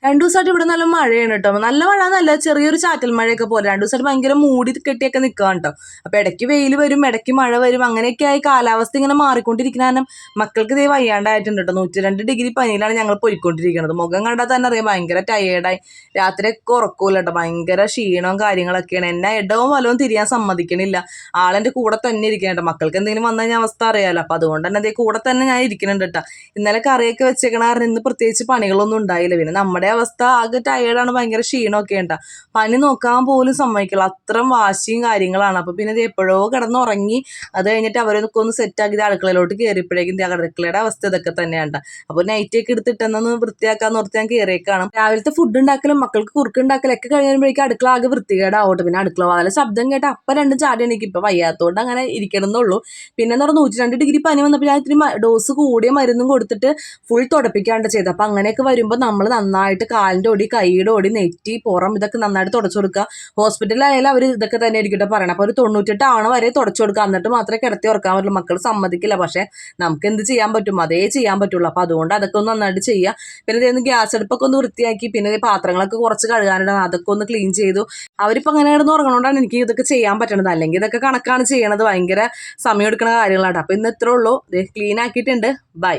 രണ്ടു ദിവസമായിട്ട് ഇവിടെ നല്ല മഴയാണ് കേട്ടോ. നല്ല മഴ എന്നല്ല, ചെറിയൊരു ചാറ്റൽ മഴയൊക്കെ പോലെ. രണ്ടു ദിവസമായിട്ട് ഭയങ്കര മൂടി കെട്ടിയൊക്കെ നിൽക്കുകയാണ് കേട്ടോ. അപ്പൊ ഇടയ്ക്ക് വെയിൽ വരും, ഇടയ്ക്ക് മഴ വരും, അങ്ങനെയൊക്കെ ആയി കാലാവസ്ഥ ഇങ്ങനെ മാറിക്കൊണ്ടിരിക്കുന്ന കാരണം മക്കൾക്ക് ഇതേ വയ്യാണ്ടായിട്ടുണ്ട് കേട്ടോ. 102 ഡിഗ്രി പനിയിലാണ് ഞങ്ങൾ പോയിക്കൊണ്ടിരിക്കുന്നത്. മുഖം കണ്ടാൽ തന്നെ അറിയാം ഭയങ്കര ടയേർഡായി. രാത്രിയൊക്കെ ഉറക്കൂല കേട്ടോ, ഭയങ്കര ക്ഷീണവും കാര്യങ്ങളൊക്കെയാണ്. എന്നെ ഇടവും വലവും തിരിയാൻ സമ്മതിക്കണില്ല. ആളെൻ്റെ കൂടെ തന്നെ ഇരിക്കണം കേട്ടോ. മക്കൾക്ക് എന്തെങ്കിലും വന്നു കഴിഞ്ഞാൽ അവസ്ഥ അറിയാലോ. അപ്പൊ അതുകൊണ്ട് തന്നെ അതേ കൂടെ തന്നെ ഞാൻ ഇരിക്കുന്നുണ്ട് കേട്ടോ. ഇന്നലെ കറിയൊക്കെ വെച്ചേക്കണ കാരണം ഇന്ന് പ്രത്യേകിച്ച് പണികളൊന്നും ഉണ്ടായില്ല. പിന്നെ നമ്മുടെ അവസ്ഥ ആകെ ടയേർഡാണ്, ഭയങ്കര ക്ഷീണമൊക്കെ ഉണ്ടാ. പനി നോക്കാൻ പോലും സമ്മതിക്കില്ല, അത്രയും വാശിയും കാര്യങ്ങളാണ്. അപ്പൊ പിന്നെ ഇത് എപ്പോഴോ കിടന്നുറങ്ങി. അത് കഴിഞ്ഞിട്ട് അവരൊക്കെ ഒന്ന് സെറ്റാക്കി അടുക്കളയിലോട്ട് കയറിയപ്പോഴേക്കും അടുക്കളയുടെ അവസ്ഥ ഇതൊക്കെ തന്നെയാണ്. അപ്പോൾ നൈറ്റൊക്കെ എടുത്തിട്ടെന്നൊന്ന് വൃത്തിയാക്കാന്ന് ഓർത്ത് ഞാൻ കയറിയേക്കാണ്. രാവിലത്തെ ഫുഡ് ഉണ്ടാക്കലും മക്കൾക്ക് കുറുക്കുണ്ടാക്കലും ഒക്കെ കഴിയുമ്പോഴേക്കും അടുക്കള ആകെ വൃത്തികേടാവട്ടെ. പിന്നെ അടുക്കള വാതിലെ ശബ്ദം കേട്ട് അപ്പം രണ്ടും ചാടി എനിക്ക് ഇപ്പൊ വയ്യാത്തോണ്ട് അങ്ങനെ ഇരിക്കണമെന്നുള്ളൂ. പിന്നെ എന്ന് പറഞ്ഞാൽ 102 ഡിഗ്രി പനി വന്നപ്പോൾ ഞാൻ ഇത്തിരി ഡോസ് കൂടിയ മരുന്നും കൊടുത്തിട്ട് ഫുൾ തുടപ്പിക്കാണ്ട് ചെയ്തത്. അപ്പൊ അങ്ങനെയൊക്കെ വരുമ്പോൾ നമ്മൾ നന്നായിട്ട് കാലിൻ്റെ ഒടി, കൈയുടെ ഒടി, നെറ്റി, പുറം ഇതൊക്കെ നന്നായിട്ട് തുടച്ചു കൊടുക്കുക. ഹോസ്പിറ്റലിലായാലും അവർ ഇതൊക്കെ തന്നെ ആയിരിക്കട്ടെ പറയണം. അപ്പോൾ ഒരു 98 ആവണ വരെ തുടച്ചു കൊടുക്കുക. എന്നിട്ട് മാത്രമേ കിടത്തി ഉറക്കാൻ പറ്റുള്ളൂ. മക്കൾ സമ്മതിക്കില്ല. പക്ഷെ നമുക്ക് എന്ത് ചെയ്യാൻ പറ്റും, അതേ ചെയ്യാൻ പറ്റുള്ളൂ. അപ്പൊ അതുകൊണ്ട് അതൊക്കെ ഒന്ന് നന്നായിട്ട് ചെയ്യുക. പിന്നെ ഇതൊന്ന് ഗ്യാസ് അടുപ്പൊക്കെ ഒന്ന് വൃത്തിയാക്കി, പിന്നെ പാത്രങ്ങളൊക്കെ കുറച്ച് കഴുകാനുണ്ടാകും, അതൊക്കെ ഒന്ന് ക്ലീൻ ചെയ്തു. അവരിപ്പോൾ അങ്ങനെ കിടന്ന് ഉറങ്ങണോണ്ടാണ് എനിക്ക് ഇതൊക്കെ ചെയ്യാൻ പറ്റണത്. അല്ലെങ്കിൽ ഇതൊക്കെ കണക്കാണ് ചെയ്യണത്, ഭയങ്കര സമയം എടുക്കുന്ന കാര്യങ്ങളാണ്. അപ്പൊ ഇന്ന് ഇത്രേ ഉള്ളൂ. ക്ലീൻ ആക്കിയിട്ടുണ്ട്. ബൈ.